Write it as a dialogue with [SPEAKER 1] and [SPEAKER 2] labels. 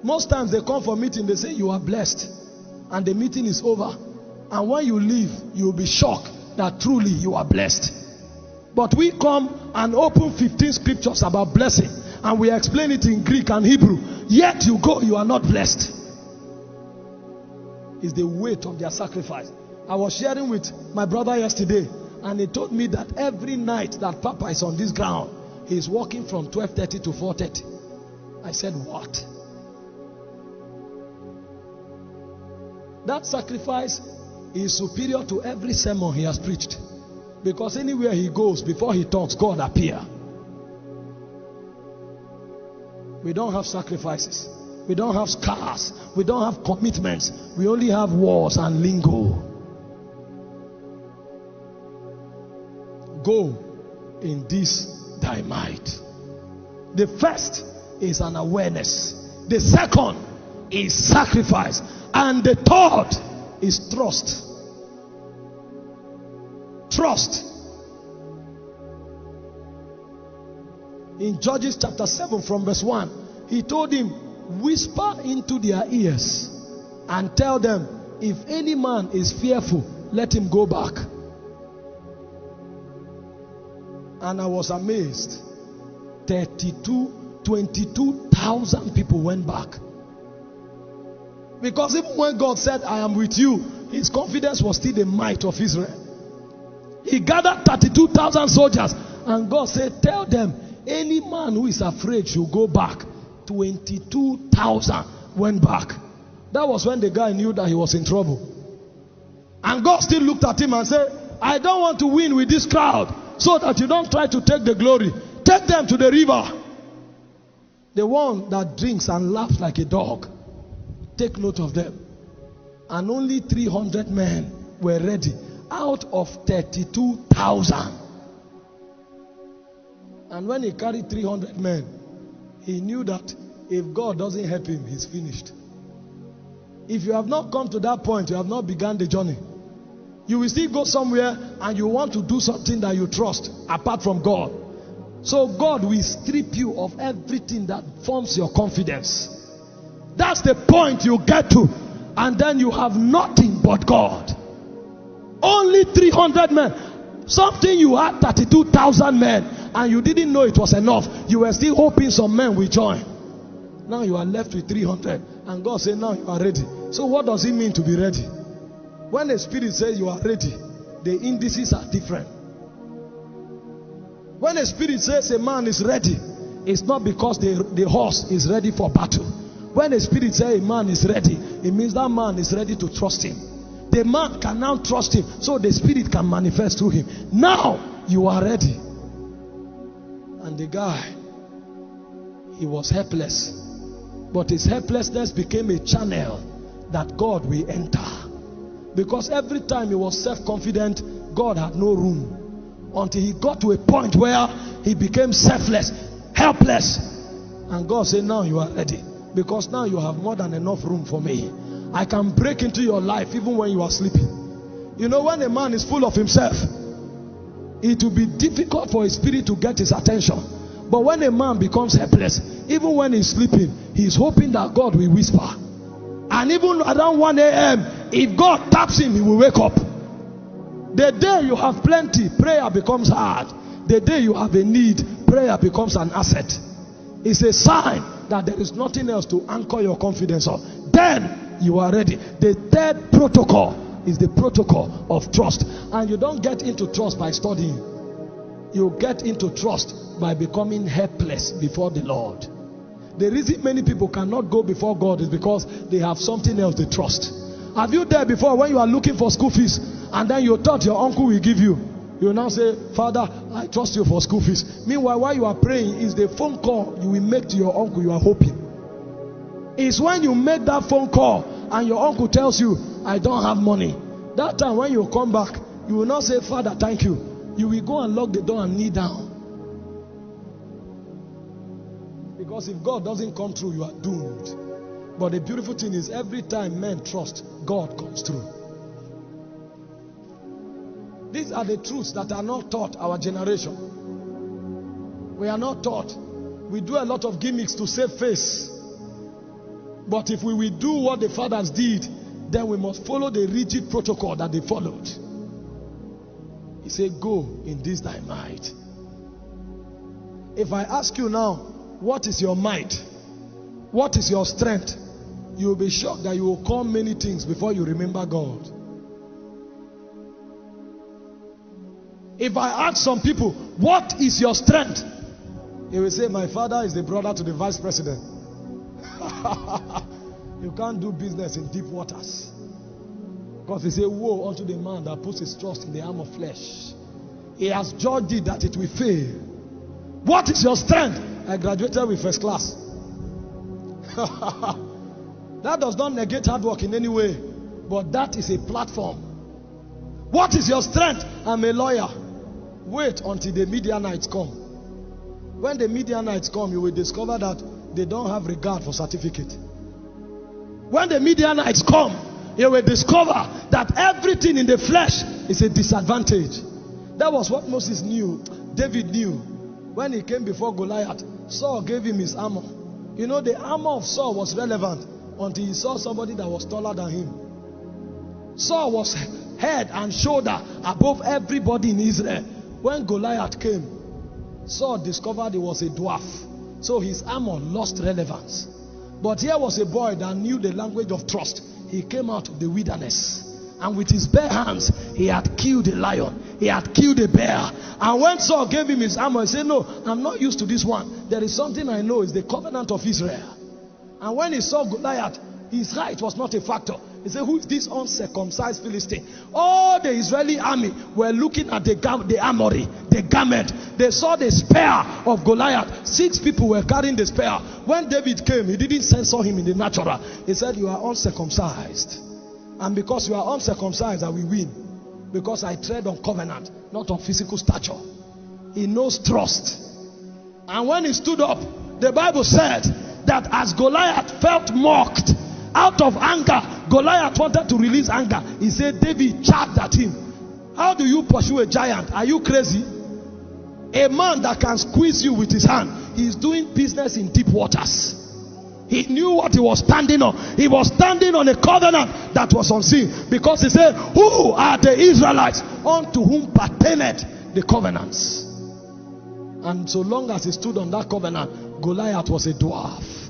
[SPEAKER 1] Most times they come for meeting, they say you are blessed, and the meeting is over. And when you leave, you will be shocked that truly you are blessed. But we come and open 15 scriptures about blessing, and we explain it in Greek and Hebrew. Yet you go, you are not blessed. It's the weight of their sacrifice. I was sharing with my brother yesterday, and he told me that every night that Papa is on this ground, he is working from 12:30 to 4:30. I said, what? That sacrifice is superior to every sermon he has preached. Because anywhere he goes, before he talks, God appears. We don't have sacrifices. We don't have scars. We don't have commitments. We only have wars and lingo. Go in this thy might. The first is an awareness. The second is sacrifice. And the third is trust. Trust. In Judges chapter 7 from verse 1, he told him, whisper into their ears and tell them, if any man is fearful, let him go back. And I was amazed. 22,000 people went back. Because even when God said, I am with you, his confidence was still the might of Israel. He gathered 32,000 soldiers, and God said, tell them, any man who is afraid should go back. 22,000 went back. That was when the guy knew that he was in trouble. And God still looked at him and said, I don't want to win with this crowd, so that you don't try to take the glory. Take them to the river. The one that drinks and laughs like a dog. Take note of them. And only 300 men were ready out of 32,000. And when he carried 300 men, he knew that if God doesn't help him, he's finished. If you have not come to that point, you have not begun the journey. You will still go somewhere and you want to do something that you trust apart from God. So God will strip you of everything that forms your confidence. That's the point you get to. And then you have nothing but God. Only 300 men. Something you had 32,000 men and you didn't know it was enough. You were still hoping some men will join. Now you are left with 300. And God said, now you are ready. So what does it mean to be ready? When the Spirit says you are ready, the indices are different. When the Spirit says a man is ready, it's not because the horse is ready for battle. When the Spirit says a man is ready, it means that man is ready to trust him. The man can now trust him, so the Spirit can manifest through him. Now you are ready. And the guy, he was helpless. But his helplessness became a channel that God will enter. Because every time he was self-confident, God had no room. Until he got to a point where he became selfless, helpless. And God said, now you are ready. Because now you have more than enough room for me. I can break into your life even when you are sleeping. You know, when a man is full of himself, it will be difficult for his spirit to get his attention. But when a man becomes helpless, even when he's sleeping, he's hoping that God will whisper. And even around 1 a.m., if God taps him, he will wake up. The day you have plenty, prayer becomes hard. The day you have a need, prayer becomes an asset. It's a sign that there is nothing else to anchor your confidence on. Then you are ready. The third protocol is the protocol of trust. And you don't get into trust by studying. You get into trust by becoming helpless before the Lord. The reason many people cannot go before God is because they have something else they trust. Have you there before when you are looking for school fees and then you thought your uncle will give you? You now say, Father, I trust you for school fees. Meanwhile, while you are praying, is the phone call you will make to your uncle you are hoping. It's when you make that phone call and your uncle tells you, I don't have money. That time when you come back, you will not say, Father, thank you. You will go and lock the door and kneel down. Because if God doesn't come through, you are doomed. But the beautiful thing is, every time men trust, God comes through. These are the truths that are not taught our generation. We are not taught. We do a lot of gimmicks to save face. But if we will do what the fathers did, then we must follow the rigid protocol that they followed. He said, go in this thy might. If I ask you now, what is your might? What is your strength? You will be shocked that you will call many things before you remember God. If I ask some people, what is your strength? He will say, my father is the brother to the vice president. You can't do business in deep waters. Because he said, woe unto the man that puts his trust in the arm of flesh. He has judged it that it will fail. What is your strength? I graduated with first class. That does not negate hard work in any way, but that is a platform. What is your strength? I'm a lawyer. Wait until the Midianites come. When the Midianites come, you will discover that they don't have regard for certificate. When the Midianites come, you will discover that everything in the flesh is a disadvantage. That was what Moses knew, David knew. When he came before Goliath, Saul gave him his armor. You know, the armor of Saul was relevant until he saw somebody that was taller than him. Saul was head and shoulder above everybody in Israel. When Goliath came, Saul discovered he was a dwarf. So his armor lost relevance. But here was a boy that knew the language of trust. He came out of the wilderness, and with his bare hands, he had killed a lion. He had killed a bear. And when Saul gave him his armor, he said, no, I'm not used to this one. There is something I know, is the covenant of Israel. And when he saw Goliath, his height was not a factor. He said, who is this uncircumcised Philistine? All the Israeli army were looking at the armory, the garment. They saw the spear of Goliath. 6 people were carrying the spear. When David came, he didn't censor him in the natural. He said, you are uncircumcised. And because you are uncircumcised, I will win. Because I tread on covenant, not on physical stature. He knows trust. And when he stood up, the Bible said that as Goliath felt mocked, out of anger, Goliath wanted to release anger. He said, David charged at him. How do you pursue a giant? Are you crazy? A man that can squeeze you with his hand, he is doing business in deep waters. He knew what he was standing on. He was standing on a covenant that was unseen. Because he said, who are the Israelites unto whom pertained the covenants? And so long as he stood on that covenant, Goliath was a dwarf.